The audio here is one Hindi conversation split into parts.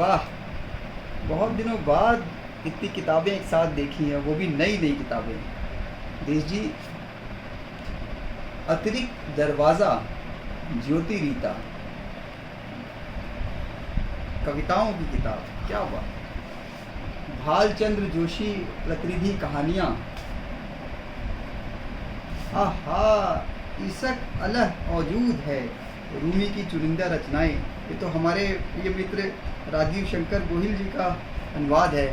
वाह, बहुत दिनों बाद इतनी किताबें एक साथ देखी हैं, वो भी नई नई किताबें। देश जी, अतिरिक्त दरवाज़ा, ज्योति रीता, कविताओं की किताब, क्या बात। भालचंद्र जोशी प्रतिनिधि कहानियाँ, आहा, इसक अलह मौजूद है, रूमी की चुनिंदा रचनाएं। ये तो हमारे प्रिय मित्र राजीव शंकर गोहिल जी का अनुवाद है।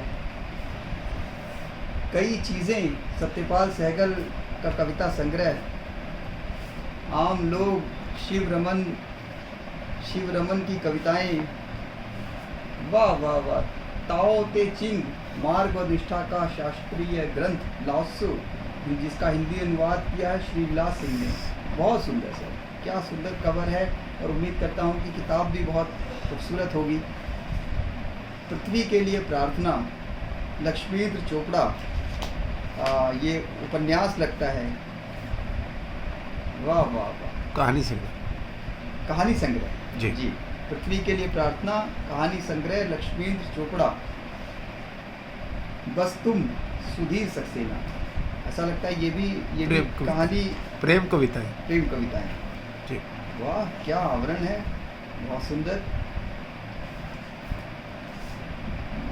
कई चीज़ें, सत्यपाल सहगल का कविता संग्रह, आम लोग, शिव रमन की कविताएं, वाह वाह वाह। ताओ ते चिंग, मार्ग और निष्ठा का शास्त्रीय ग्रंथ लाओत्सु, जिसका हिंदी अनुवाद किया है श्री विलास सिंह ने। बहुत सुंदर सर, क्या सुंदर कवर है, और उम्मीद करता हूँ कि किताब भी बहुत खूबसूरत होगी। पृथ्वी के लिए प्रार्थना, लक्ष्मीन्द्र चोपड़ा, ये उपन्यास लगता है। वाह वाह वाह। कहानी संग्रह जी। पृथ्वी के लिए प्रार्थना, कहानी संग्रह, लक्ष्मीन्द्र चोपड़ा। बस तुम, सुधीर सक्सेना। ऐसा लगता है ये भी कहानी, प्रेम कविताएं जी। वाह, क्या आवरण है, बहुत सुंदर।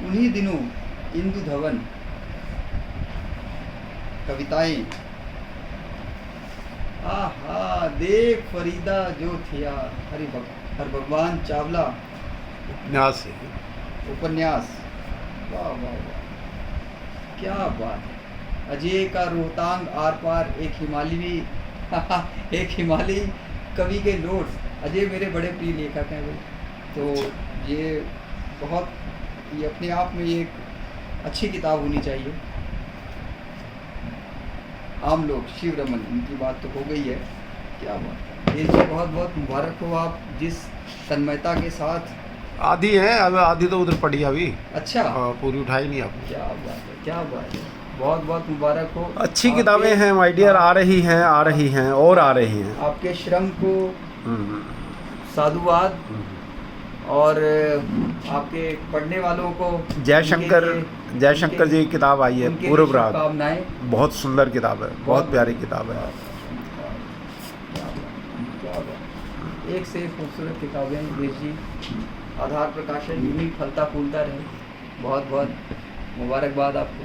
उन्हीं दिनों, इंदु धवन, कविताएं, आहा, देख फरीदा जो थिया, हर भगवान चावला, उपन्यास, वाह वाह वाह, क्या बात है। अजय का रोहतांग आर पार, एक हिमालय कवि के नोट्स। अजय मेरे बड़े प्रिय लेखक हैं भाई, तो ये अपने आप में एक अच्छी किताब होनी चाहिए। आम लोग, शिव रमन, इनकी बात तो हो गई है, क्या बात है। ये बहुत बहुत मुबारक हो, आप जिस तन्मयता के साथ। आधी है, अब आधी तो उधर पड़ी अभी। अच्छा, पूरी उठाई नहीं आपने। क्या बात है, क्या बात है, बहुत बहुत मुबारक हो। अच्छी किताबें हैं माय डियर, आ रही हैं और आ रही हैं। आपके श्रम को साधुवाद, और आपके पढ़ने वालों को जयशंकर जी की किताब आई है, पूर्व राग, बहुत सुंदर किताब है, बहुत प्यारी किताब है। एक से एक खूबसूरत किताबें वीर जी, आधार प्रकाशन यूनिक फलता फूलता रहे। बहुत बहुत मुबारकबाद आपको।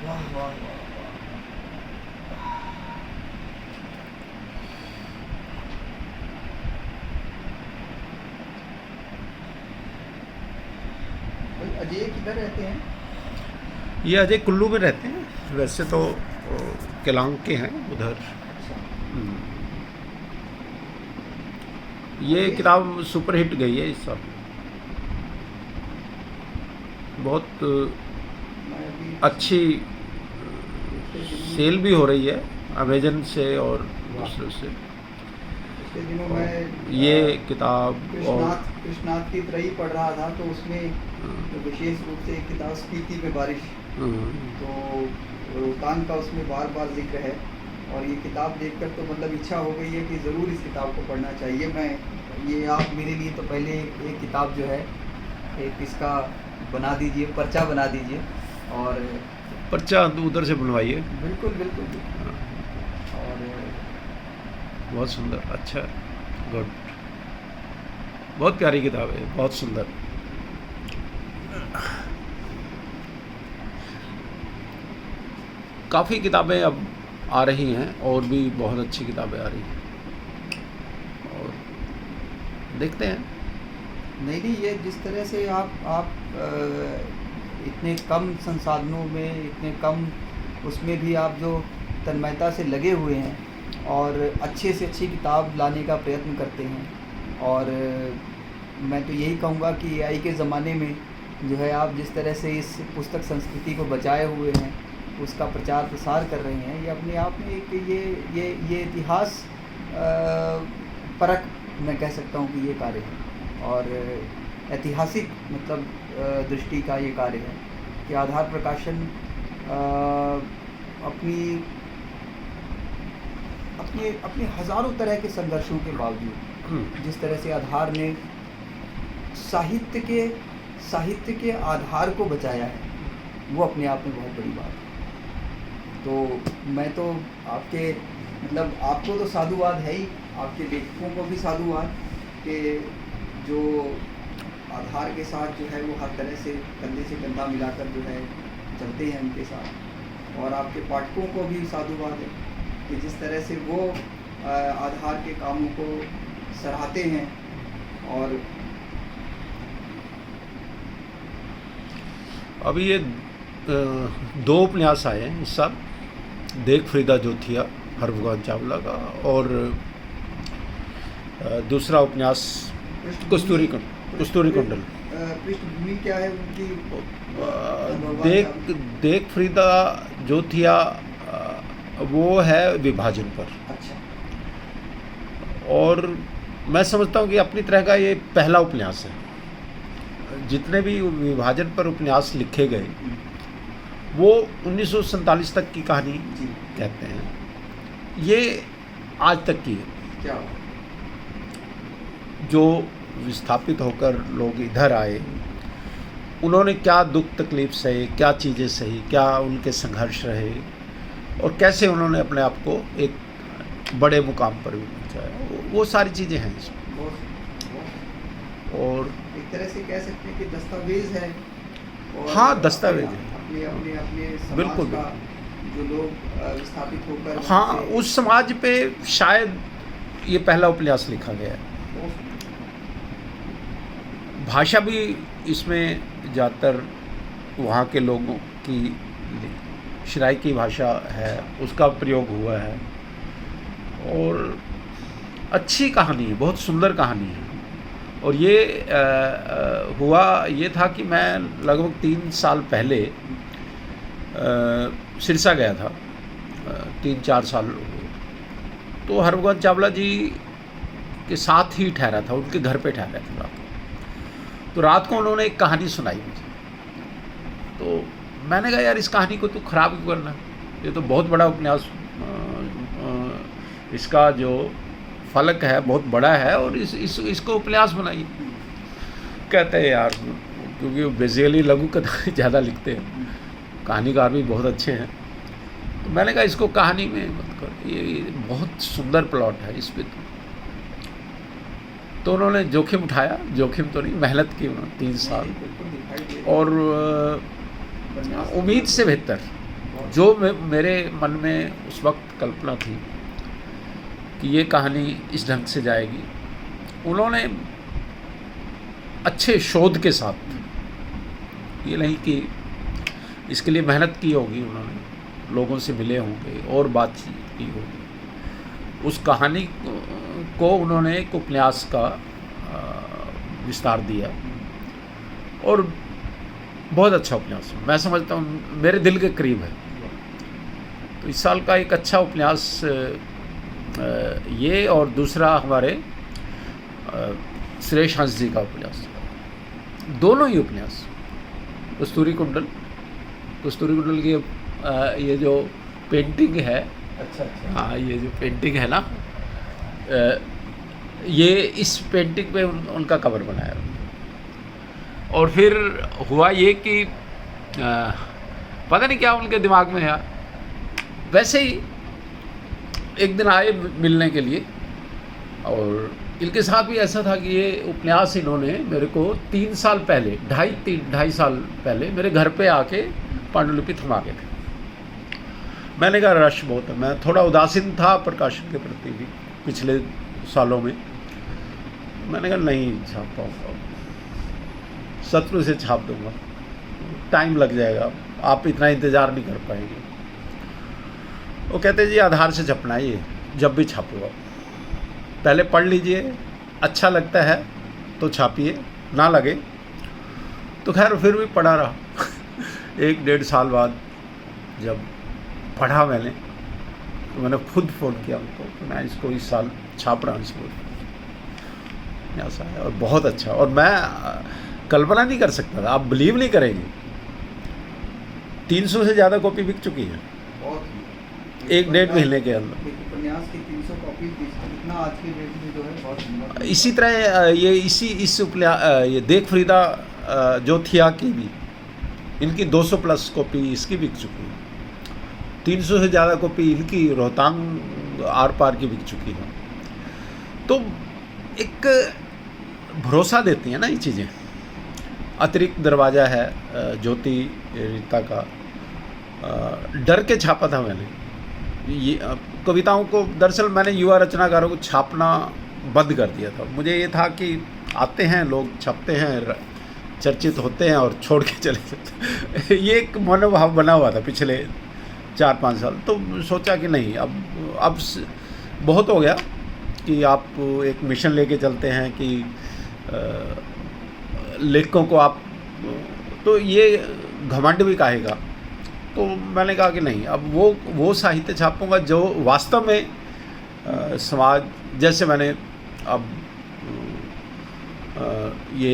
वाह वाह वाह, अजय किधर रहते हैं? ये अजय कुल्लू में रहते हैं, वैसे तो केलांग के हैं उधर। ये किताब सुपरहिट गई है इस साल, बहुत अच्छी सेल भी हो रही है अमेजन से और दूसरे से। दिनों में ये किताब कृष्णाथ की त्रयी पढ़ रहा था, तो उसमें तो विशेष रूप से एक किताब स्पीति में बारिश, तो रोहतांग का उसमें बार बार जिक्र है। और ये किताब देखकर तो मतलब इच्छा हो गई है कि ज़रूर इस किताब को पढ़ना चाहिए। आप मेरे लिए तो पहले एक किताब जो है, एक इसका बना दीजिए, पर्चा बना दीजिए। और पर्चा उधर से बनवाइए। बिल्कुल बिल्कुल, बिल्कुल। और बहुत सुंदर, अच्छा, गुड, बहुत प्यारी किताब है, बहुत सुंदर। काफ़ी किताबें अब आ रही हैं, और भी बहुत अच्छी किताबें आ रही हैं, और देखते हैं। नहीं, ये जिस तरह से आप इतने कम संसाधनों में, इतने कम उसमें भी आप जो तन्मयता से लगे हुए हैं और अच्छे से अच्छी किताब लाने का प्रयत्न करते हैं। और मैं तो यही कहूँगा कि AI के ज़माने में जो है, आप जिस तरह से इस पुस्तक संस्कृति को बचाए हुए हैं, उसका प्रचार प्रसार कर रहे हैं, ये अपने आप में एक ये इतिहास परक मैं कह सकता हूँ कि ये कार्य है, और ऐतिहासिक मतलब दृष्टि का ये कार्य है कि आधार अपने अपने हज़ारों तरह के संघर्षों के बावजूद जिस तरह से आधार ने साहित्य के आधार को बचाया है, वो अपने आप में बहुत बड़ी बात है। तो मैं तो आपके मतलब आपको तो साधुवाद है ही, आपके लेखकों को भी साधुवाद कि जो आधार के साथ जो है वो हर तरह से कंधे से कंधा मिलाकर जो है चलते हैं उनके साथ, और आपके पाठकों को भी साधुवाद है कि जिस तरह से वो आधार के कामों को सराहते हैं। और अभी ये 2 उपन्यास आए हैं इस साल, देख फरीदा जोथिया हरभगवान चावला का, और दूसरा उपन्यास कस्तूरी कुंडल। पृष्ठभूमि क्या है उनकी? देख फरीदा जोथिया वो है विभाजन पर। अच्छा। और मैं समझता हूँ कि अपनी तरह का ये पहला उपन्यास है। जितने भी विभाजन पर उपन्यास लिखे गए वो 1947 तक की कहानी कहते हैं, ये आज तक की है। क्या जो विस्थापित होकर लोग इधर आए, उन्होंने क्या दुख तकलीफ सहे, क्या चीज़ें सही, क्या उनके संघर्ष रहे, और कैसे उन्होंने अपने आप को एक बड़े मुकाम पर भी पहुँचाया, वो सारी चीज़ें हैं इसमें। और एक तरह से कह सकते हैं कि दस्तावेज है। और हाँ, दस्तावेज है। अपने समाज बिल्कुल का जो लोग विस्थापित होकर, हाँ, उस समाज पे शायद ये पहला उपन्यास लिखा गया है। भाषा भी इसमें ज़्यादातर वहाँ के लोगों की शराइकी भाषा है, उसका प्रयोग हुआ है, और अच्छी कहानी है, बहुत सुंदर कहानी है। और ये हुआ ये था कि मैं लगभग 3 साल पहले सिरसा गया था, 3-4 साल, तो हरभगवान चावला जी के साथ ही ठहरा था, उनके घर पे ठहरा था रात को। तो रात को उन्होंने एक कहानी सुनाई मुझे, तो मैंने कहा यार इस कहानी को तू खराब क्यों करना, ये तो बहुत बड़ा उपन्यास, इसका जो फलक है बहुत बड़ा है, और इसको उपन्यास बनाइए। कहते हैं यार, क्योंकि वो बेसिकली लघु कथा ज़्यादा लिखते हैं, कहानीकार भी बहुत अच्छे हैं, तो मैंने कहा इसको कहानी में मत कर, ये बहुत सुंदर प्लॉट है इस पे। तो उन्होंने जोखिम उठाया, जोखिम तो नहीं, मेहनत की उन्होंने 3 साल, और उम्मीद से बेहतर जो मेरे मन में उस वक्त कल्पना थी कि ये कहानी इस ढंग से जाएगी, उन्होंने अच्छे शोध के साथ, ये नहीं कि इसके लिए मेहनत की होगी, उन्होंने लोगों से मिले होंगे और बातचीत की होगी, उस कहानी को उन्होंने एक उपन्यास का विस्तार दिया, और बहुत अच्छा उपन्यास है। मैं समझता हूँ मेरे दिल के करीब है। तो इस साल का एक अच्छा उपन्यास ये, और दूसरा हमारे सुरेश हंस जी का उपन्यास, दोनों ही उपन्यास। कस्तूरी कुंडल की ये जो पेंटिंग है, अच्छा, हाँ, ये जो पेंटिंग है ना, ये इस पेंटिंग पे उनका कवर बनाया। और फिर हुआ ये कि पता नहीं क्या उनके दिमाग में है, वैसे ही एक दिन आए मिलने के लिए, और इनके साथ भी ऐसा था कि ये उपन्यास इन्होंने मेरे को 3 साल पहले, 2.5 साल पहले मेरे घर पे आके पांडुलिपि थमा गए थे। मैंने कहा रश बहुत है, मैं थोड़ा उदासीन था प्रकाशन के प्रति भी पिछले सालों में। मैंने कहा नहीं छाप पाऊँगा, शत्रु से छाप दूँगा, टाइम लग जाएगा, आप इतना इंतज़ार नहीं कर पाएंगे। वो कहते जी आधार से छपना है, ये जब भी छापूगा, पहले पढ़ लीजिए, अच्छा लगता है तो छापिए, ना लगे तो खैर फिर भी पढ़ा रहा। 1-1.5 साल बाद जब पढ़ा मैंने, तो मैंने खुद फ़ोन किया उनको कि मैं इसको इस साल छाप रहा हूँ, इसको ऐसा है, और बहुत अच्छा। और मैं कल्पना नहीं कर सकता था, आप बिलीव नहीं करेंगे, 300 से ज़्यादा कॉपी बिक चुकी है। एक डेढ़ महीने के अंदर। एक उपन्यास की 300 कॉपी इतना आज की डेट में जो है बहुत संभव। इसी तरह ये ये देख फरीदा जो की भी, इनकी 200 प्लस कॉपी इसकी बिक चुकी है। 300 से ज़्यादा कॉपी इनकी रोहतांग आर पार की बिक चुकी है। तो एक भरोसा देती हैं ना ये चीज़ें। अतिरिक्त दरवाज़ा है ज्योति रीता का, डर के छापा था मैंने ये कविताओं को। दरअसल मैंने युवा रचनाकारों को छापना बंद कर दिया था। मुझे ये था कि आते हैं लोग, छपते हैं, चर्चित होते हैं और छोड़ के चले जाते हैं। ये एक मनोभाव बना हुआ था पिछले 4-5 साल। तो सोचा कि नहीं, अब बहुत हो गया कि आप एक मिशन लेके चलते हैं कि लेखकों को आप, तो ये घमंड भी कहेगा। तो मैंने कहा कि नहीं, अब वो साहित्य छापूंगा जो वास्तव में समाज, जैसे मैंने अब ये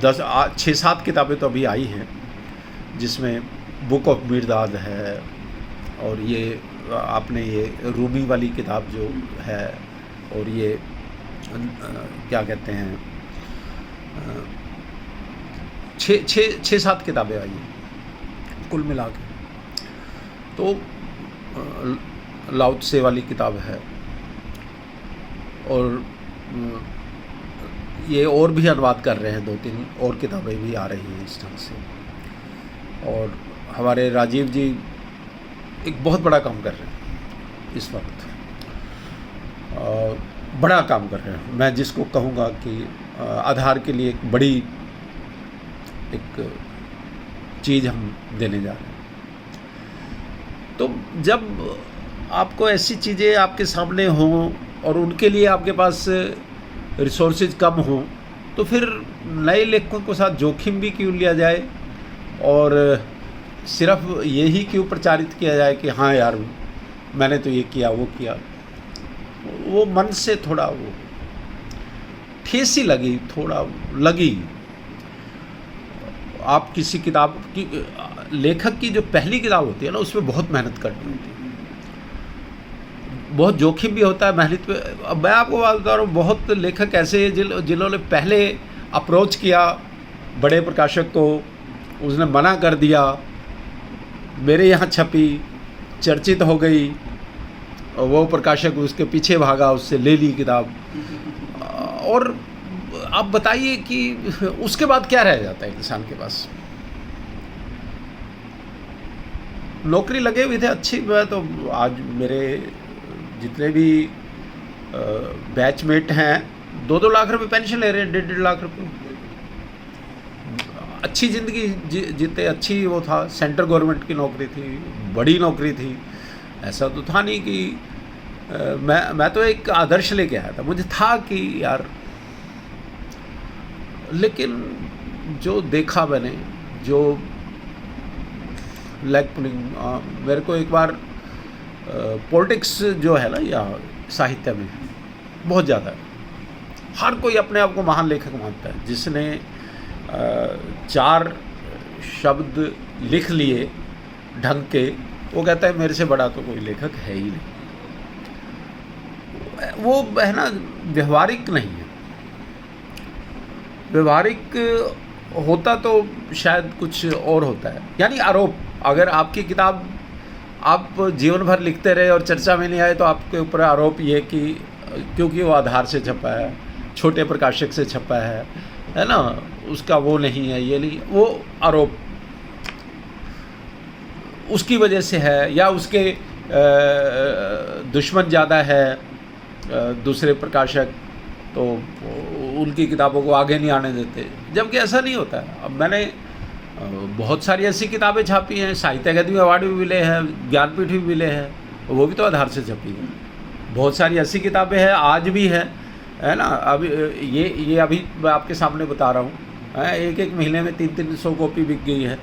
6-7 किताबें तो अभी आई हैं, जिसमें बुक ऑफ मिर्दाद है, और ये आपने ये रूमी वाली किताब जो है, और ये क्या कहते हैं 6-7 किताबें आई हैं कुल मिला के। तो लाओ त्से वाली किताब है, और ये और भी अनुवाद कर रहे हैं, 2-3 और किताबें भी आ रही हैं इस ढंग से। और हमारे राजीव जी एक बहुत बड़ा काम कर रहे हैं इस वक्त, बड़ा काम कर रहे हैं। मैं जिसको कहूँगा कि आधार के लिए एक बड़ी एक चीज़ हम देने जा रहे हैं। तो जब आपको ऐसी चीज़ें आपके सामने हों और उनके लिए आपके पास रिसोर्सेज कम हों, तो फिर नए लेखकों के साथ जोखिम भी क्यों लिया जाए, और सिर्फ यही क्यों प्रचारित किया जाए कि हाँ यार मैंने तो ये किया वो किया। वो मन से थोड़ा वो ठेस ही लगी, थोड़ा लगी। आप किसी किताब की, लेखक की जो पहली किताब होती है ना, उसमें बहुत मेहनत करनी होती है, बहुत जोखिम भी होता है मेहनत पे। अब मैं आपको बात बता रहा हूँ, बहुत लेखक ऐसे हैं जिन्होंने पहले अप्रोच किया बड़े प्रकाशक को, उसने मना कर दिया, मेरे यहाँ छपी, चर्चित हो गई, और वो प्रकाशक उसके पीछे भागा, उससे ले ली किताब। और आप बताइए कि उसके बाद क्या रह जाता है किसान के पास। नौकरी लगे हुए थे अच्छी। मैं तो आज मेरे जितने भी बैचमेट हैं 2-2 लाख रुपए पेंशन ले रहे हैं, 1.5 लाख रुपए। अच्छी ज़िंदगी जीते, अच्छी वो था, सेंट्रल गवर्नमेंट की नौकरी थी, बड़ी नौकरी थी। ऐसा तो था नहीं कि मैं तो एक आदर्श लेके आया था, मुझे था कि यार, लेकिन जो देखा मैंने, जो लेग पुलिंग, मेरे को एक बार पॉलिटिक्स जो है ना यहाँ साहित्य में बहुत ज़्यादा है। हर कोई अपने आप को महान लेखक मानता है। जिसने 4 शब्द लिख लिए ढंग के, वो कहता है मेरे से बड़ा तो कोई लेखक है ही नहीं। वो है ना, व्यवहारिक नहीं है। व्यवहारिक होता तो शायद कुछ और होता है। यानी आरोप, अगर आपकी किताब आप जीवन भर लिखते रहे और चर्चा में नहीं आए, तो आपके ऊपर आरोप ये कि क्योंकि वो आधार से छपा है, छोटे प्रकाशक से छपा है ना, उसका वो नहीं है, ये नहीं, वो आरोप उसकी वजह से है, या उसके दुश्मन ज़्यादा है दूसरे प्रकाशक, तो उनकी किताबों को आगे नहीं आने देते। जबकि ऐसा नहीं होता है। अब मैंने बहुत सारी ऐसी किताबें छापी हैं, साहित्य अकादमी अवार्ड भी मिले हैं, ज्ञानपीठ भी मिले हैं, वो भी तो आधार से छपी हैं। बहुत सारी ऐसी किताबें हैं, आज भी हैं, है ना। अभी ये अभी मैं आपके सामने बता रहा हूँ, एक महीने में 300 कॉपी बिक गई है,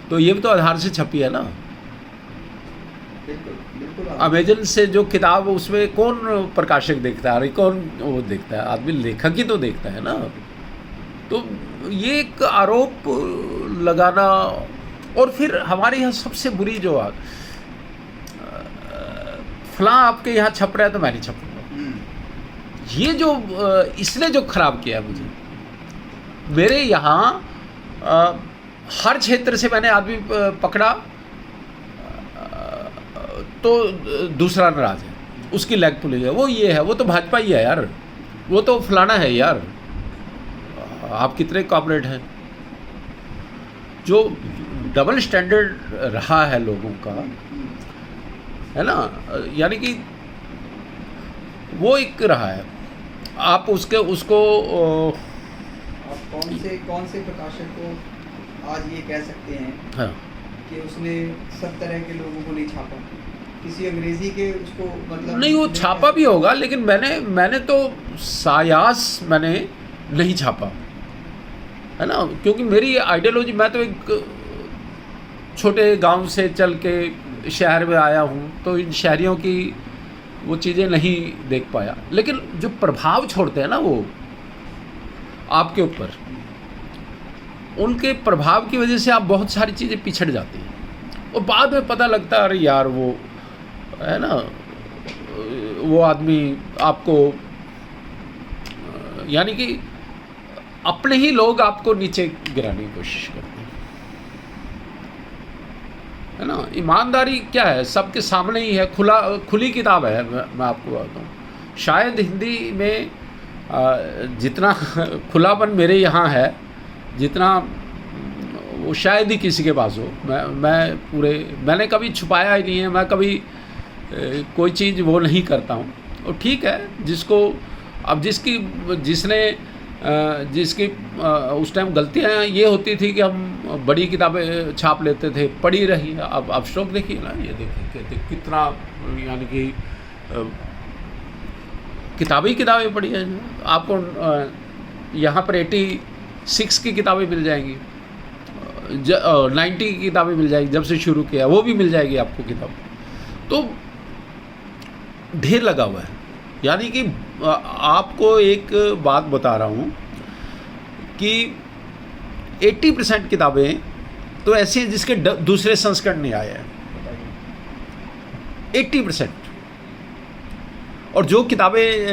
तो ये भी तो आधार से छपी है ना। अमेजन से जो किताब, उसमें कौन प्रकाशक देखता है, कौन वो देखता है, आदमी लेखक ही तो देखता है ना। तो ये एक आरोप लगाना। और फिर हमारे यहाँ सबसे बुरी जो फलां आपके यहाँ छप रहा है तो मैं नहीं छपूंगा। ये जो इसने जो खराब किया मुझे, मेरे यहाँ हर क्षेत्र से मैंने आदमी पकड़ा तो दूसरा नाराज है, उसकी लेग पुलिंग है, वो ये है, वो तो भाजपा ही है यार, वो तो फलाना है यार। आप कितने कॉपरेट हैं? जो डबल स्टैंडर्ड रहा है लोगों का, है ना, यानी कि वो एक रहा है। आप उसको आप कौन से प्रकाशक को आज ये कह सकते हैं हाँ, कि उसने सब तरह के लोगों को नहीं छापा? किसी अंग्रेजी के उसको मतलब नहीं, वो छापा भी होगा, लेकिन मैंने तो सायास मैंने नहीं छापा, है ना, क्योंकि मेरी आइडियोलॉजी, मैं तो एक छोटे गांव से चल के शहर में आया हूँ, तो इन शहरियों की वो चीज़ें नहीं देख पाया। लेकिन जो प्रभाव छोड़ते हैं ना वो आपके ऊपर, उनके प्रभाव की वजह से आप बहुत सारी चीज़ें पिछड़ जाती हैं, और बाद में पता लगता है अरे यार वो, है ना, वो आदमी आपको, यानी कि अपने ही लोग आपको नीचे गिराने की कोशिश करते हैं, है ना। ईमानदारी क्या है, सबके सामने ही है, खुली किताब है। मैं आपको बताता हूँ, शायद हिंदी में जितना खुलापन मेरे यहाँ है, जितना वो शायद ही किसी के पास हो। मैंने कभी छुपाया ही नहीं है, मैं कभी कोई चीज़ वो नहीं करता हूँ। और ठीक है, अब जिसकी उस टाइम गलतियाँ ये होती थी कि हम बड़ी किताबें छाप लेते थे, पढ़ी रही। अब स्टॉक देखिए ना, ये देखिए कितना, यानी कि किताबें पढ़ी हैं। आपको यहाँ पर 86 की किताबें मिल जाएंगी, 90 की किताबें मिल जाएगी, जब से शुरू किया वो भी मिल जाएगी आपको किताब। तो ढेर लगा हुआ है। यानी कि आपको एक बात बता रहा हूँ कि 80% किताबें तो ऐसी हैं जिसके दूसरे संस्करण नहीं आए हैं, 80%। और जो किताबें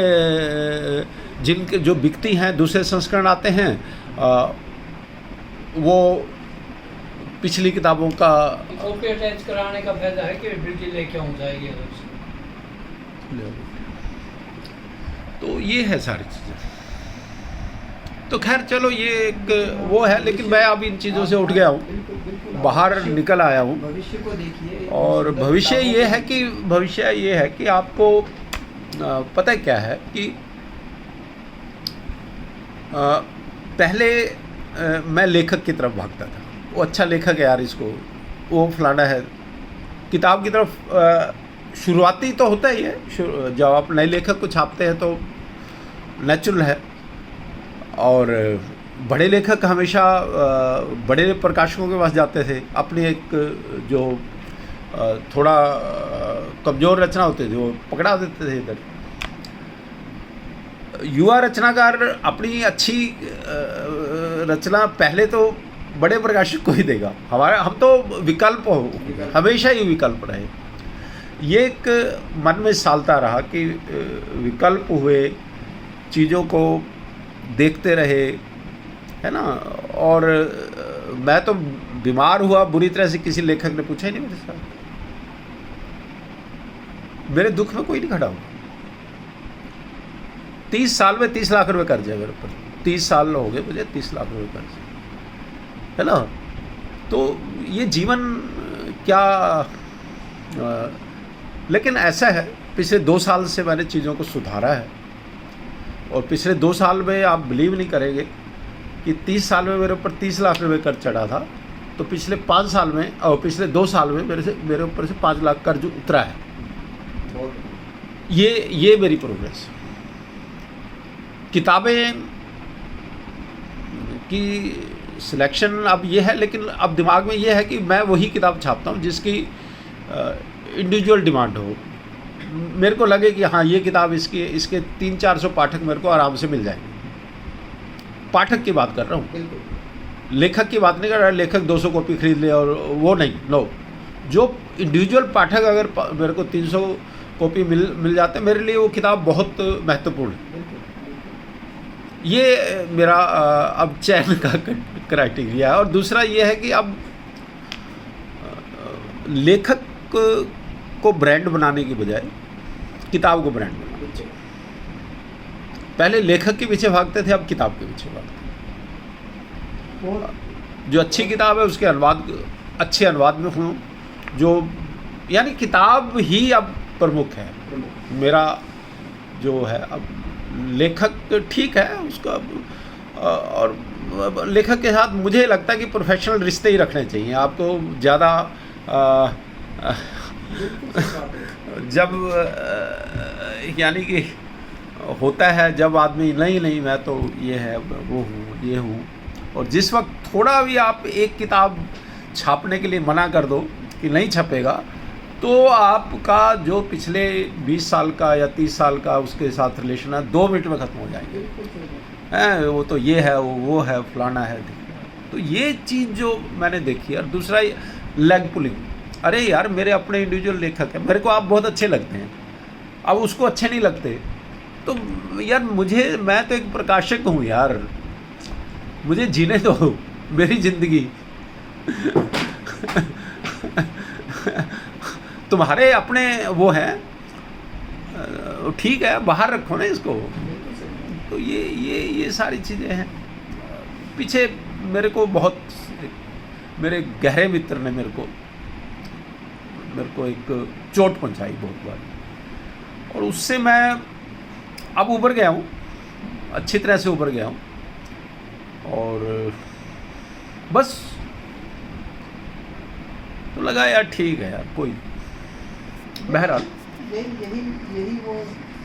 जो बिकती हैं, दूसरे संस्करण आते हैं, वो पिछली किताबों का कॉपी अटैच कराने का फायदा है कि बिल्कुल लेके आऊँ जाएगी अलग से। तो ये है सारी चीज़ें। तो खैर चलो, ये एक वो है, लेकिन मैं अब इन चीज़ों से उठ गया हूँ, बाहर निकल आया हूँ। भविष्य को देखिए, और भविष्य ये है कि आपको पता है क्या है कि पहले मैं लेखक की तरफ भागता था, वो अच्छा लेखक है यार, इसको वो फलाना है, किताब की तरफ शुरुआती तो होता ही है। जब आप नए लेखक को छापते हैं तो नेचुरल है। और बड़े लेखक हमेशा बड़े प्रकाशकों के पास जाते थे, अपनी एक जो थोड़ा कमज़ोर रचना होती थी वो पकड़ा देते थे इधर। युवा रचनाकार अपनी अच्छी रचना पहले तो बड़े प्रकाशक को ही देगा। हम तो विकल्प हमेशा ही विकल्प रहे। ये एक मन में सालता रहा कि विकल्प हुए, चीज़ों को देखते रहे, है ना। और मैं तो बीमार हुआ बुरी तरह से, किसी लेखक ने पूछा ही नहीं मेरे साथ, मेरे दुख में कोई नहीं खड़ा हुआ। 30 साल में 30 लाख रुपए कर्ज है मेरे ऊपर, 30 साल हो गए मुझे, 30 लाख रुपए कर्ज, है ना। तो ये जीवन क्या लेकिन ऐसा है, पिछले 2 साल से मैंने चीज़ों को सुधारा है। और पिछले 2 साल में आप बिलीव नहीं करेंगे कि 30 साल में मेरे ऊपर 30 लाख रुपए कर्ज चढ़ा था, तो पिछले 5 साल में और पिछले 2 साल में मेरे ऊपर से 5 लाख कर्ज उतरा है। ये मेरी प्रोग्रेस। किताबें की सिलेक्शन अब ये है, लेकिन अब दिमाग में ये है कि मैं वही किताब छापता हूँ जिसकी इंडिविजुअल डिमांड हो। मेरे को लगे कि हाँ, ये किताब इसके 300-400 पाठक मेरे को आराम से मिल जाएंगे। पाठक की बात कर रहा हूँ, लेखक की बात नहीं कर रहा। लेखक 200 कॉपी खरीद ले और वो नहीं, नो। जो इंडिविजुअल पाठक अगर मेरे को 300 कॉपी मिल जाते हैं, मेरे लिए वो किताब बहुत महत्वपूर्ण है। बिल्कुल, बिल्कुल। ये मेरा अब चयन का क्राइटेरिया है। और दूसरा ये है कि अब लेखक को ब्रांड बनाने की बजाय किताब को ब्रांड बनाना। पहले लेखक के पीछे भागते थे, अब किताब के पीछे भागते हैं। और जो अच्छी किताब है उसके अच्छे अनुवाद में हों, जो यानी किताब ही अब प्रमुख है। मेरा जो है अब लेखक ठीक है उसका, और लेखक के साथ मुझे लगता है कि प्रोफेशनल रिश्ते ही रखने चाहिए। आपको ज़्यादा जब यानी कि होता है जब आदमी नहीं मैं तो ये है वो हूँ ये हूँ, और जिस वक्त थोड़ा भी आप एक किताब छापने के लिए मना कर दो कि नहीं छपेगा, तो आपका जो पिछले 20 साल का या 30 साल का उसके साथ रिलेशन है 2 मिनट में ख़त्म हो जाएंगे। हैं वो तो ये है वो है फलाना है। तो ये चीज़ जो मैंने देखी। और दूसरा लेग पुलिंग, अरे यार मेरे अपने इंडिविजुअल लेखक हैं, मेरे को आप बहुत अच्छे लगते हैं, अब उसको अच्छे नहीं लगते तो यार मैं तो एक प्रकाशक हूँ यार, मुझे जीने दो मेरी ज़िंदगी। तुम्हारे अपने वो हैं, ठीक है बाहर रखो ना इसको। तो ये सारी चीज़ें हैं। पीछे मेरे को बहुत मेरे गहरे मित्र ने मेरे को एक चोट पहुंचाई बहुत बार, और उससे मैं अब उबर गया हूँ, अच्छी तरह से उबर गया हूँ। और बस तो लगा यार ठीक है यार कोई, बहरहाल यही वो